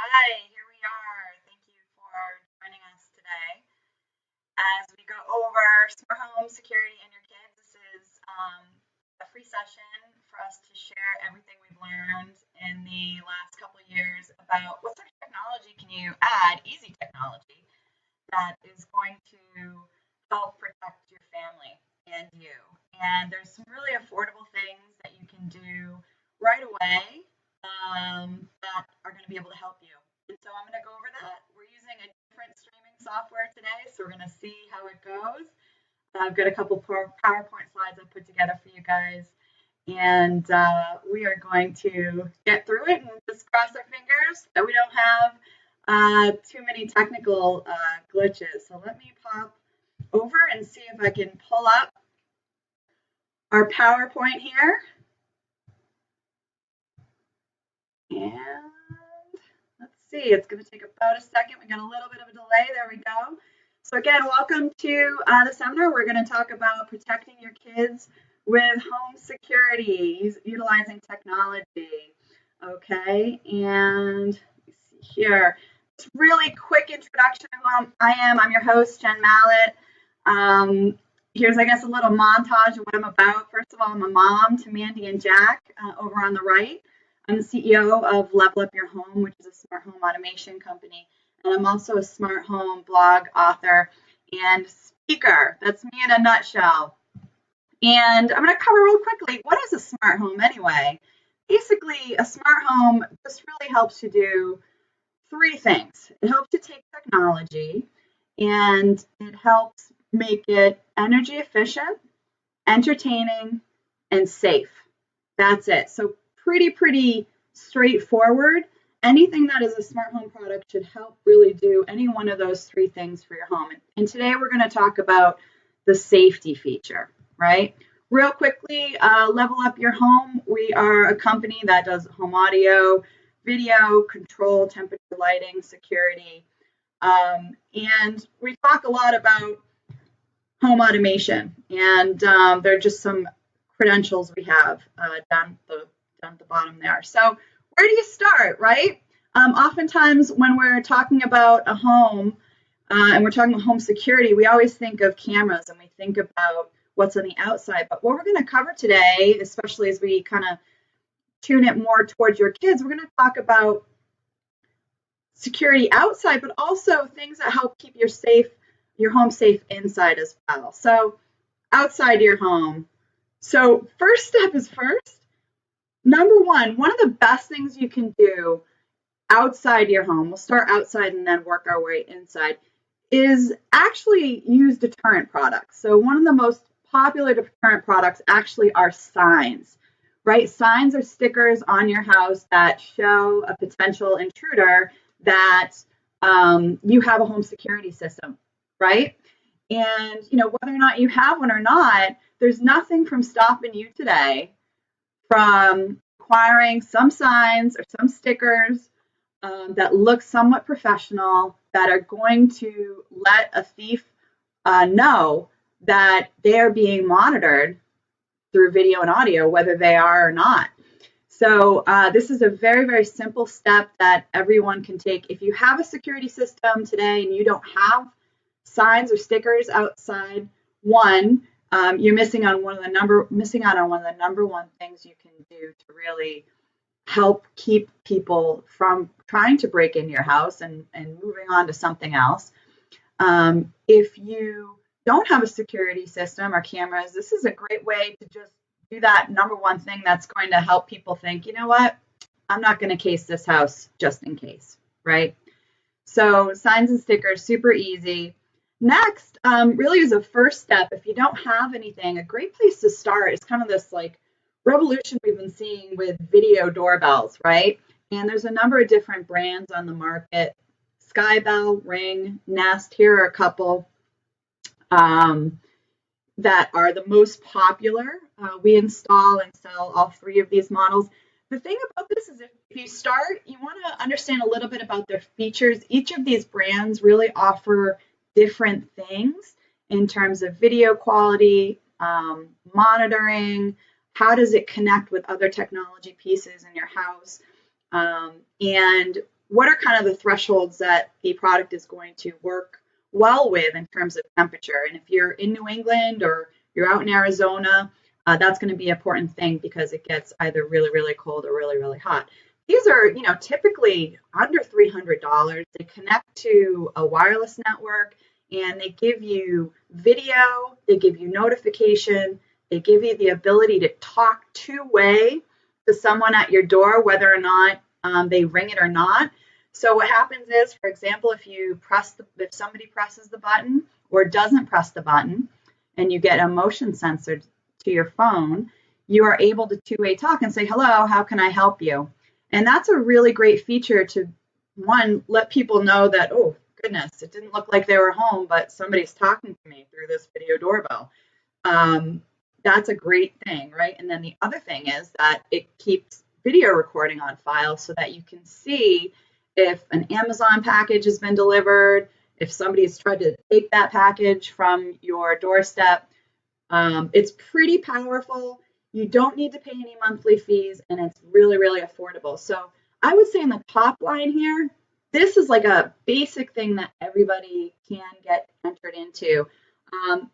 Hi, here we are. Thank you for joining us today as we go over smart home security and your kids. This is a free session for us to share everything we've learned in the last couple of years about what sort of technology can you add, easy technology, that is going to help protect your family and you. And there's some really affordable things that you can do right away that are going to be able to help you. And so I'm going to go over that. We're using a different streaming software today, so we're going to see how it goes. I've got a couple PowerPoint slides I've put together for you guys, and we are going to get through it and just cross our fingers that we don't have too many technical glitches. So let me pop over and see if I can pull up our PowerPoint here. And let's see, it's going to take about a second. We got a little bit of a delay. There we go. So again, welcome to the seminar. We're going to talk about protecting your kids with home security, utilizing technology. Okay, and let me see here. It's really quick introduction of who I am. I'm your host, Jen Mallett. Here's, I guess, a little montage of what I'm about. First of all, I'm a mom to Mandy and Jack over on the right. I'm the CEO of Level Up Your Home, which is a smart home automation company. And I'm also a smart home blog author and speaker. That's me in a nutshell. And I'm going to cover real quickly, what is a smart home anyway? Basically, a smart home just really helps you do three things. It helps you take technology and it helps make it energy efficient, entertaining, and safe. That's it. So pretty straightforward. Anything that is a smart home product should help really do any one of those three things for your home. And today we're going to talk about the safety feature, right? Real quickly, Level Up Your Home. We are a company that does home audio, video, control, temperature, lighting, security. And we talk a lot about home automation. And there are just some credentials we have down at the bottom there. So where do you start, right? Oftentimes when we're talking about a home and we're talking about home security, we always think of cameras and we think about what's on the outside. But what we're going to cover today, especially as we kind of tune it more towards your kids, we're going to talk about security outside, but also things that help keep your home safe inside as well. So outside your home. So first step is first. Number one of the best things you can do outside your home, we'll start outside and then work our way inside, is actually use deterrent products. So one of the most popular deterrent products actually are signs, right? Signs are stickers on your house that show a potential intruder that you have a home security system, right? And, whether or not you have one or not, there's nothing from stopping you today from acquiring some signs or some stickers that look somewhat professional that are going to let a thief know that they are being monitored through video and audio, whether they are or not. So this is a very simple step that everyone can take. If you have a security system today and you don't have signs or stickers outside, you're missing out on one of the number one things you can do to really help keep people from trying to break into your house and moving on to something else. If you don't have a security system or cameras, this is a great way to just do that number one thing that's going to help people think, you know what, I'm not going to case this house just in case, right? So signs and stickers, super easy. Next, really is a first step. If you don't have anything, a great place to start is kind of this like revolution we've been seeing with video doorbells, right? And there's a number of different brands on the market. Skybell, Ring, Nest, here are a couple that are the most popular. We install and sell all three of these models. The thing about this is if you start, you want to understand a little bit about their features. Each of these brands really offer different things in terms of video quality, monitoring, how does it connect with other technology pieces in your house, and what are kind of the thresholds that the product is going to work well with in terms of temperature. And if you're in New England or you're out in Arizona, that's going to be an important thing because it gets either really, really cold or really, really hot. These are, typically under $300. They connect to a wireless network and they give you video, they give you notification, they give you the ability to talk two-way to someone at your door, whether or not they ring it or not. So what happens is, for example, if somebody presses the button or doesn't press the button, and you get a motion sensor to your phone, you are able to two-way talk and say, "Hello, how can I help you?" And that's a really great feature to, one, let people know that, oh goodness, it didn't look like they were home, but somebody's talking to me through this video doorbell. That's a great thing, right? And then the other thing is that it keeps video recording on file so that you can see if an Amazon package has been delivered, if somebody's tried to take that package from your doorstep. It's pretty powerful. You don't need to pay any monthly fees, and it's really, really affordable. So I would say in the top line here, this is like a basic thing that everybody can get entered into.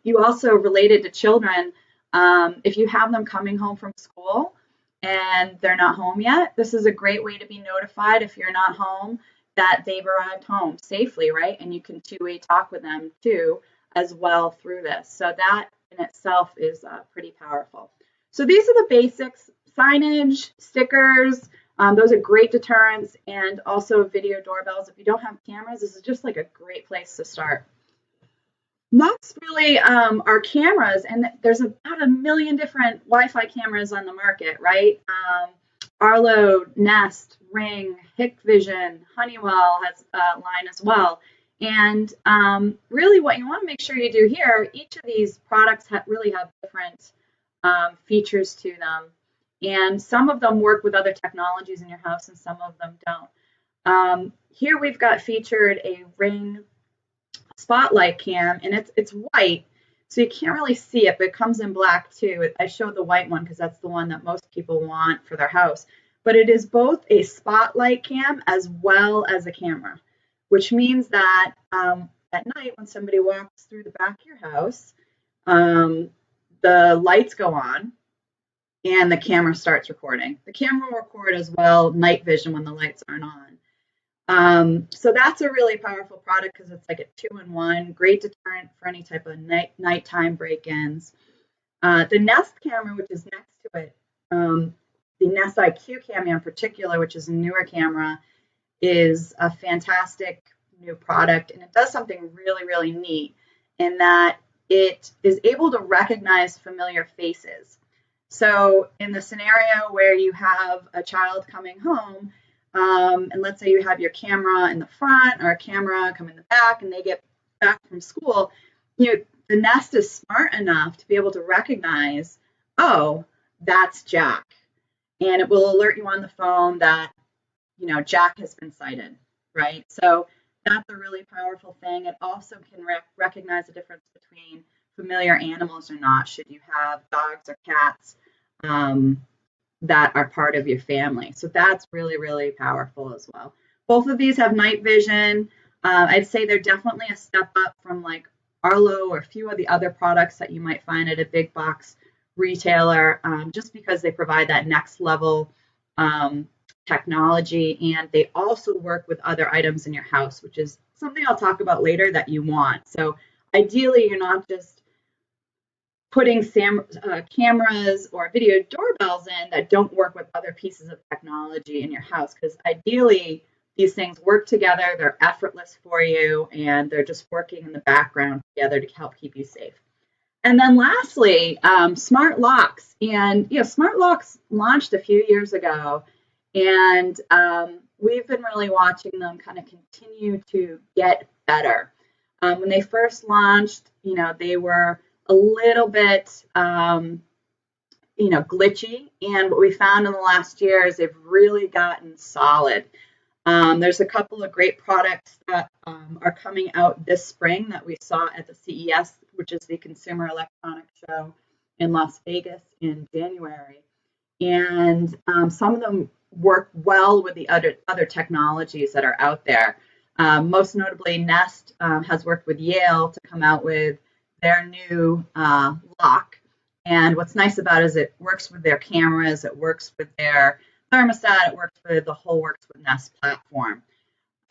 You also, related to children, if you have them coming home from school and they're not home yet, this is a great way to be notified if you're not home that they've arrived home safely, right? And you can two-way talk with them too as well through this. So that in itself is pretty powerful. So these are the basics: signage, stickers. Those are great deterrents, and also video doorbells. If you don't have cameras, this is just like a great place to start. Next, really, are cameras, and there's about 1 million different Wi-Fi cameras on the market, right? Arlo, Nest, Ring, Hikvision, Honeywell has a line as well. And really what you want to make sure you do here, each of these products really have different features to them. And some of them work with other technologies in your house and some of them don't. Here we've got featured a Ring spotlight cam, and it's white, so you can't really see it, but it comes in black too. I showed the white one because that's the one that most people want for their house. But it is both a spotlight cam as well as a camera, which means that at night when somebody walks through the back of your house, the lights go on and the camera starts recording. The camera will record as well night vision when the lights aren't on. So that's a really powerful product because it's like a 2-in-1, great deterrent for any type of nighttime break-ins. The Nest camera, which is next to it, the Nest IQ camera in particular, which is a newer camera, is a fantastic new product, and it does something really, really neat in that it is able to recognize familiar faces. So in the scenario where you have a child coming home, and let's say you have your camera in the front or a camera come in the back and they get back from school, the Nest is smart enough to be able to recognize, oh, that's Jack. And it will alert you on the phone that, Jack has been sighted, right? So that's a really powerful thing. It also can recognize the difference between familiar animals or not, should you have dogs or cats that are part of your family. So that's really, really powerful as well. Both of these have night vision. I'd say they're definitely a step up from like Arlo or a few of the other products that you might find at a big box retailer, just because they provide that next level technology, and they also work with other items in your house, which is something I'll talk about later that you want. So ideally, you're not just putting cameras or video doorbells in that don't work with other pieces of technology in your house, because ideally these things work together, they're effortless for you, and they're just working in the background together to help keep you safe. And then lastly, smart locks. And smart locks launched a few years ago, and we've been really watching them kind of continue to get better. When they first launched, they were a little bit, glitchy. And what we found in the last year is they've really gotten solid. There's a couple of great products that are coming out this spring that we saw at the CES, which is the Consumer Electronics Show in Las Vegas in January. and some of them work well with the other technologies that are out there. Most notably, Nest has worked with Yale to come out with their new lock. And what's nice about it is it works with their cameras, it works with their thermostat, it works with the whole Works with Nest platform.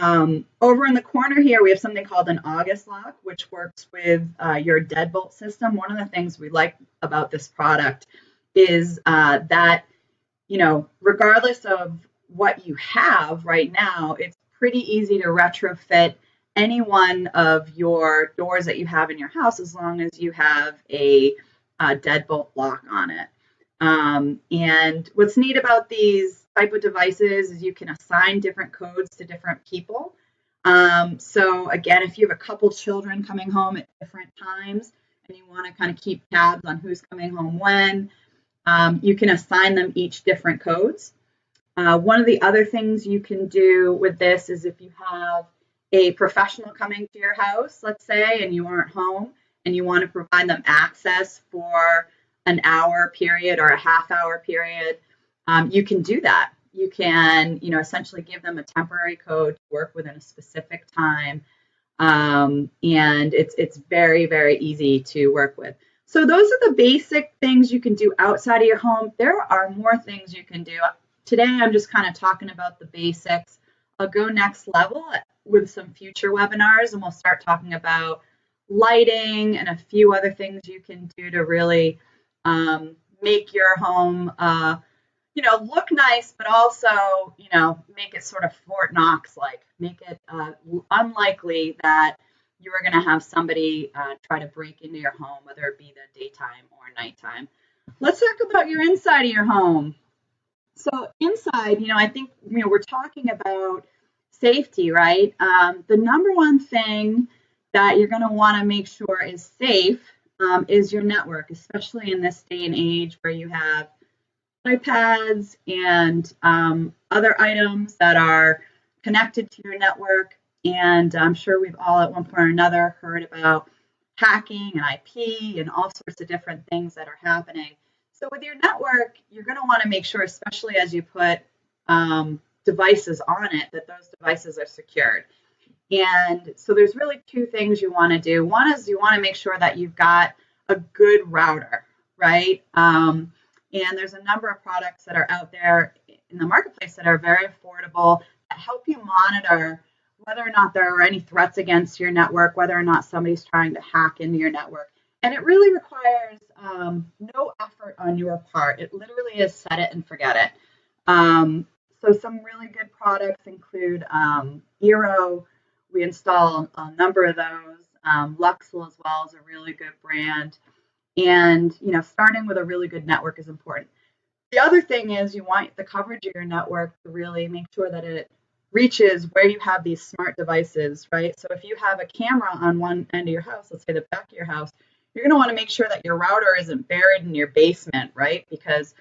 Over in the corner here, we have something called an August lock, which works with your deadbolt system. One of the things we like about this product is that, regardless of what you have right now, it's pretty easy to retrofit any one of your doors that you have in your house as long as you have a deadbolt lock on it. And what's neat about these type of devices is you can assign different codes to different people. So again, if you have a couple children coming home at different times and you want to kind of keep tabs on who's coming home when, you can assign them each different codes. One of the other things you can do with this is if you have a professional coming to your house, let's say, and you aren't home and you want to provide them access for an hour period or a half hour period, you can do that. You can, essentially give them a temporary code to work within a specific time. And it's very, very easy to work with. So those are the basic things you can do outside of your home. There are more things you can do. Today, I'm just kind of talking about the basics. I'll go next level with some future webinars, and we'll start talking about lighting and a few other things you can do to really make your home, look nice, but also, make it sort of Fort Knox-like. Make it unlikely that you are going to have somebody try to break into your home, whether it be the daytime or nighttime. Let's talk about your inside of your home. So inside, I think, we're talking about safety, right? The number one thing that you're going to want to make sure is safe is your network, especially in this day and age where you have iPads and other items that are connected to your network. And I'm sure we've all at one point or another heard about hacking and IP and all sorts of different things that are happening. So with your network, you're going to want to make sure, especially as you put devices on it, that those devices are secured. And so there's really two things you want to do. One is you want to make sure that you've got a good router, right? And there's a number of products that are out there in the marketplace that are very affordable, that help you monitor whether or not there are any threats against your network, whether or not somebody's trying to hack into your network. And it really requires no effort on your part. It literally is set it and forget it. So some really good products include Eero. We install a number of those. Luxel as well is a really good brand. And, starting with a really good network is important. The other thing is you want the coverage of your network to really make sure that it reaches where you have these smart devices, right? So if you have a camera on one end of your house, let's say the back of your house, you're going to want to make sure that your router isn't buried in your basement, right? Because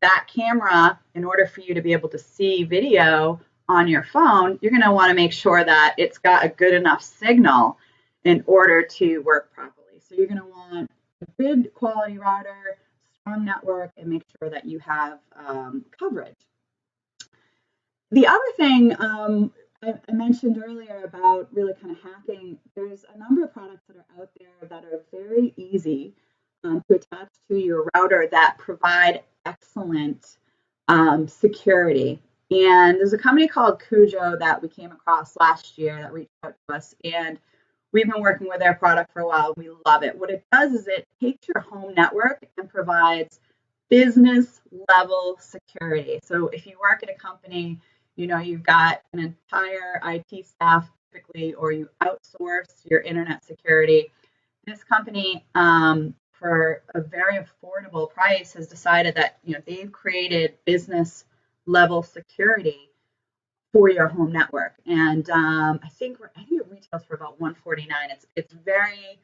that camera, in order for you to be able to see video on your phone, you're going to want to make sure that it's got a good enough signal in order to work properly. So you're going to want a good quality router, strong network, and make sure that you have coverage. The other thing I mentioned earlier about really kind of hacking, there's a number of products that are out there that are very easy to attach to your router that provide excellent security. And there's a company called Cujo that we came across last year that reached out to us, and we've been working with their product for a while. We love it. What it does is it takes your home network and provides business level security. So if you work at a company, you've got an entire IT staff typically, or you outsource your internet security. This company, for a very affordable price, has decided that they've created business level security for your home network, and I think it retails for about $149. It's very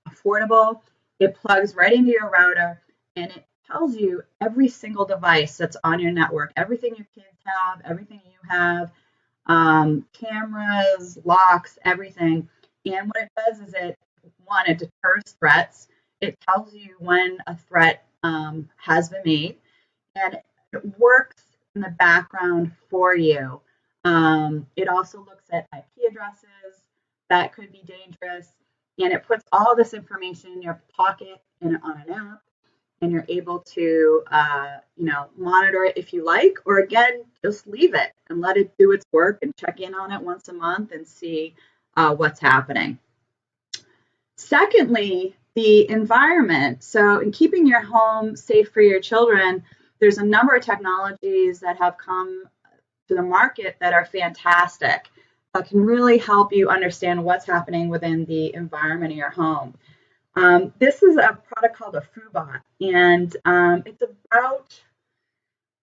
affordable. It plugs right into your router, and it tells you every single device that's on your network, everything your kids have, everything you have, cameras, locks, everything. And what it does is it deters threats. It tells you when a threat has been made, and It works in the background for you. It also looks at IP addresses that could be dangerous, and it puts all this information in your pocket and on an app, and you're able to, monitor it if you like, or again, just leave it and let it do its work and check in on it once a month and see what's happening. Secondly, the environment. So in keeping your home safe for your children, there's a number of technologies that have come to the market that are fantastic, that can really help you understand what's happening within the environment of your home. This is a product called a Foobot, and it's about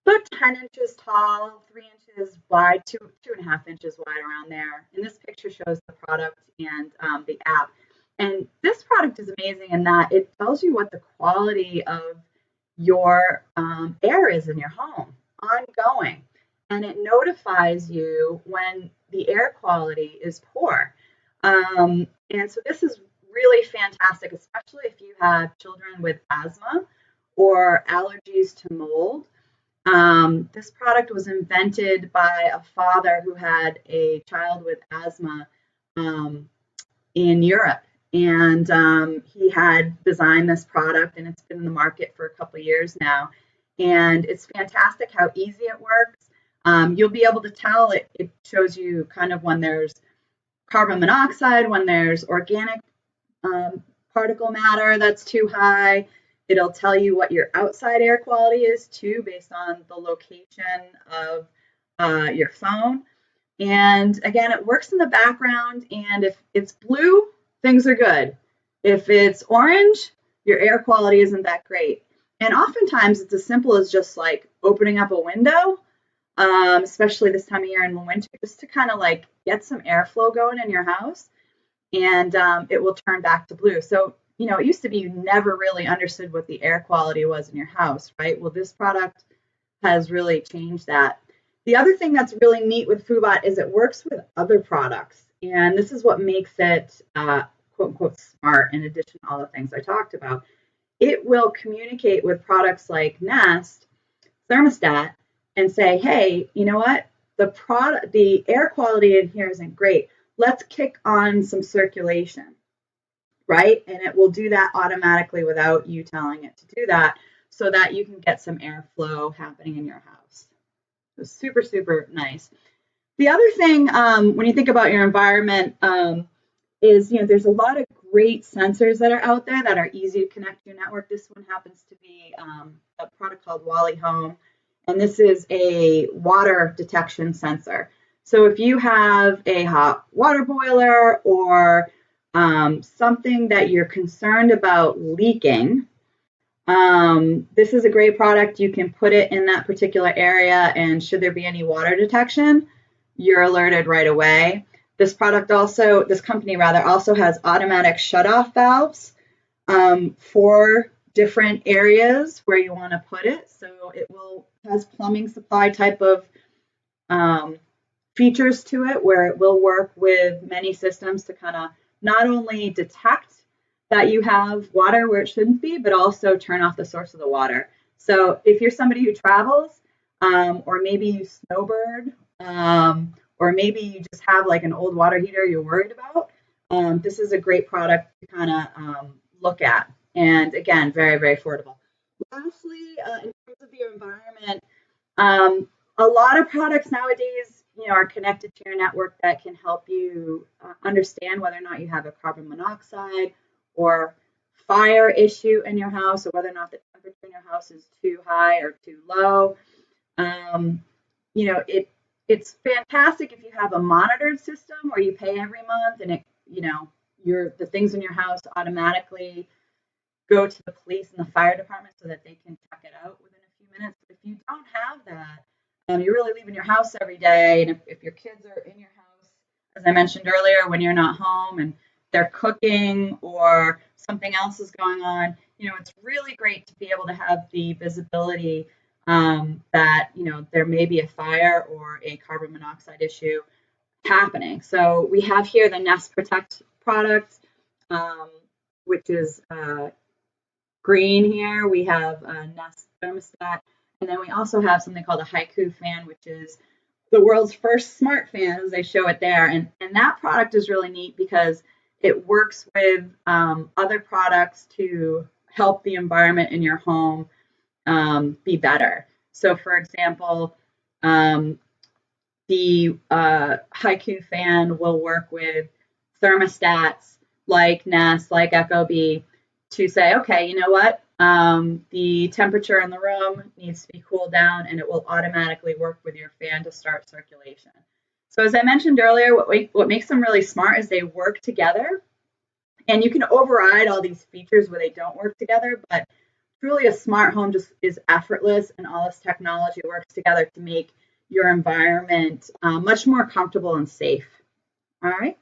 10 inches tall, 3 inches wide, 2.5 inches wide, around there. And this picture shows the product and the app. And this product is amazing in that it tells you what the quality of your air is in your home, ongoing. And it notifies you when the air quality is poor. And so this is really fantastic, especially if you have children with asthma or allergies to mold. This product was invented by a father who had a child with asthma in Europe. And he had designed this product, and it's been in the market for a couple of years now. And it's fantastic how easy it works. You'll be able to tell it shows you kind of when there's carbon monoxide, when there's organic particle matter that's too high. It'll tell you what your outside air quality is too, based on the location of your phone. And again, it works in the background. And if it's blue, things are good. If it's orange, your air quality isn't that great. And oftentimes it's as simple as just like opening up a window, especially this time of year in the winter, just to kind of like get some airflow going in your house, and it will turn back to blue. So, it used to be you never really understood what the air quality was in your house, right? Well, this product has really changed that. The other thing that's really neat with Foobot is it works with other products. And this is what makes it, quote unquote, smart, in addition to all the things I talked about. It will communicate with products like Nest, Thermostat, and say, hey, you know what? The air quality in here isn't great. Let's kick on some circulation, right? And it will do that automatically without you telling it to do that, so that you can get some airflow happening in your house. So super, super nice. The other thing, when you think about your environment, is, there's a lot of great sensors that are out there that are easy to connect to your network. This one happens to be a product called Wally Home, and this is a water detection sensor. So if you have a hot water boiler or something that you're concerned about leaking, this is a great product. You can put it in that particular area, and should there be any water detection, you're alerted right away. This company also has automatic shutoff valves for different areas where you want to put it. So it has plumbing supply type of features to it, where it will work with many systems to kind of not only detect that you have water where it shouldn't be, but also turn off the source of the water. So if you're somebody who travels, or maybe you snowbird, or maybe you just have like an old water heater you're worried about, this is a great product to kind of look at. And again, very, very affordable. Lastly, in terms of your environment, a lot of products nowadays, are connected to your network that can help you understand whether or not you have a carbon monoxide or fire issue in your house, or whether or not the temperature in your house is too high or too low. It's fantastic if you have a monitored system where you pay every month, and the things in your house automatically go to the police and the fire department so that they can check it out within a few minutes. But if you don't have that, you're really leaving your house every day, and if your kids are in your house, as I mentioned earlier, when you're not home and they're cooking or something else is going on, it's really great to be able to have the visibility that, there may be a fire or a carbon monoxide issue happening. So we have here the Nest Protect product, which is green here. We have Nest Thermostat, And then we also have something called a Haiku fan, which is the world's first smart fan, as they show it there. And that product is really neat because it works with other products to help the environment in your home be better. So, for example, the Haiku fan will work with thermostats like Nest, like Ecobee, to say, okay, you know what? The temperature in the room needs to be cooled down, and it will automatically work with your fan to start circulation. So as I mentioned earlier, what makes them really smart is they work together, and you can override all these features where they don't work together, but truly a smart home just is effortless, and all this technology works together to make your environment much more comfortable and safe. All right.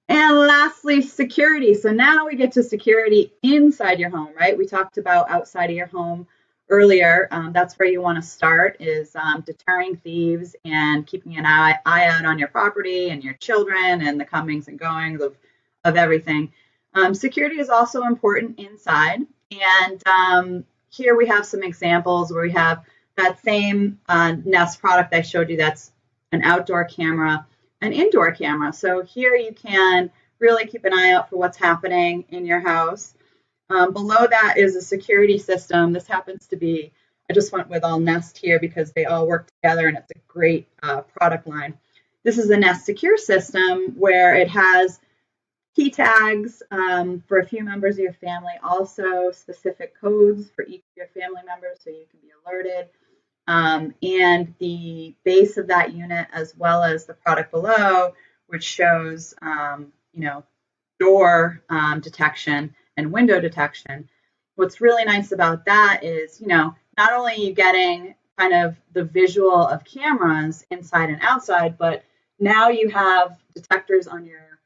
And lastly, security. So now we get to security inside your home, right? We talked about outside of your home earlier. That's where you want to start, is deterring thieves and keeping an eye out on your property and your children and the comings and goings of everything. Security is also important inside. And here we have some examples where we have that same Nest product I showed you. That's an outdoor camera, an indoor camera. So here you can really keep an eye out for what's happening in your house. Below that is a security system. This happens to be, I just went with all Nest here because they all work together and it's a great product line. This is a Nest Secure system where it has key tags for a few members of your family, also specific codes for each of your family members so you can be alerted. And the base of that unit, as well as the product below, which shows, door detection and window detection. What's really nice about that is, not only are you getting kind of the visual of cameras inside and outside, but now you have detectors on your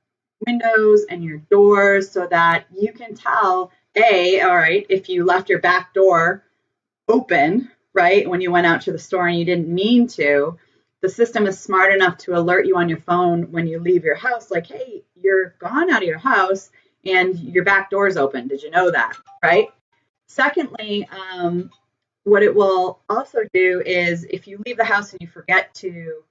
windows and your doors so that you can tell, all right, if you left your back door open, right, when you went out to the store and you didn't mean to, the system is smart enough to alert you on your phone when you leave your house, like, hey, you're gone out of your house and your back door's open. Did you know that, right? Secondly, what it will also do is if you leave the house and you forget to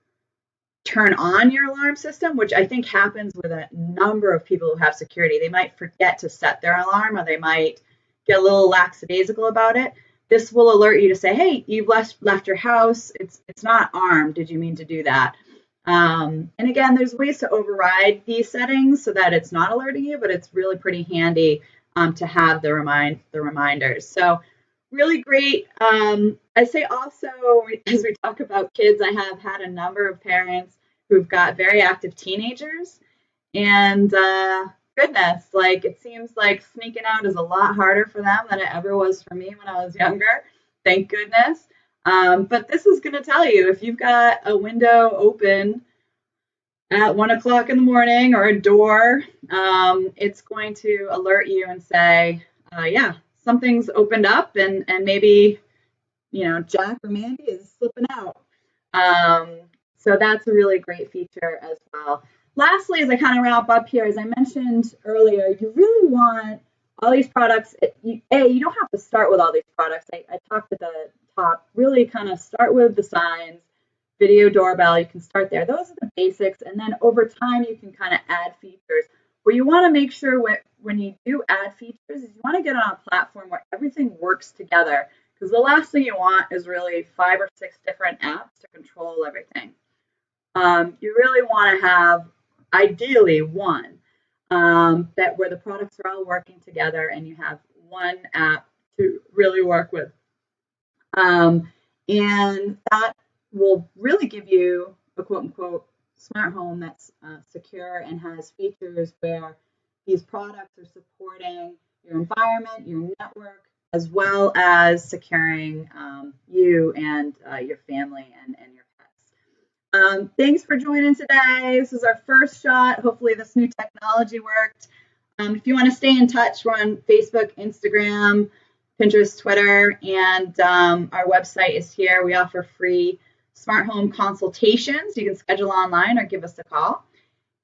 turn on your alarm system, which I think happens with a number of people who have security, they might forget to set their alarm or they might get a little lackadaisical about it. This will alert you to say, hey, you've left your house. It's not armed. Did you mean to do that? And again, there's ways to override these settings so that it's not alerting you, but it's really pretty handy to have the reminders. So really great. I say also, as we talk about kids, I have had a number of parents who've got very active teenagers. And goodness, like it seems like sneaking out is a lot harder for them than it ever was for me when I was younger. Thank goodness. But this is going to tell you if you've got a window open at 1 o'clock in the morning or a door, it's going to alert you and say, yeah, something's opened up and maybe, Jack or Mandy is slipping out. So that's a really great feature as well. Lastly, as I kind of wrap up here, as I mentioned earlier, you really want all these products. You don't have to start with all these products. I talked at the top, really kind of start with the signs, video doorbell, you can start there. Those are the basics. And then over time, you can kind of add features. What you want to make sure when you do add features is you want to get on a platform where everything works together. Because the last thing you want is really 5 or 6 different apps to control everything. You really want to have ideally one that where the products are all working together and you have one app to really work with. And that will really give you a quote unquote smart home that's secure and has features where these products are supporting your environment, your network, as well as securing you and your family and your pets. Thanks for joining today. This is our first shot. Hopefully this new technology worked. If you want to stay in touch, we're on Facebook, Instagram, Pinterest, Twitter, and our website is here. We offer free smart home consultations. You can schedule online or give us a call.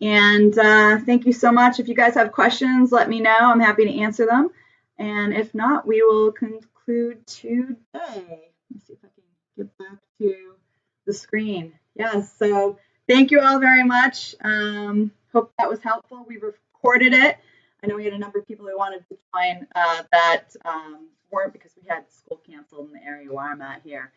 And thank you so much. If you guys have questions, let me know. I'm happy to answer them. And if not, we will conclude today. Let me see if I can the screen. Yes. So thank you all very much. Hope that was helpful. We recorded it. I know we had a number of people who wanted to join that weren't because we had school canceled in the area where I'm at here.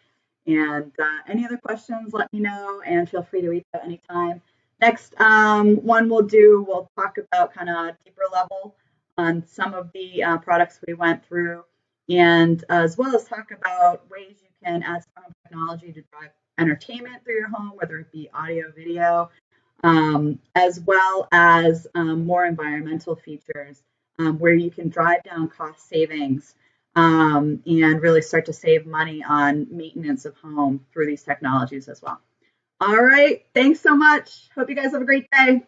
And any other questions, let me know, and feel free to reach out anytime. Next one we'll talk about kind of deeper level on some of the products we went through, and as well as talk about ways you can add some technology to drive entertainment through your home, whether it be audio, video, as well as more environmental features where you can drive down cost savings and really start to save money on maintenance of home through these technologies as well. All right. Thanks so much. Hope you guys have a great day.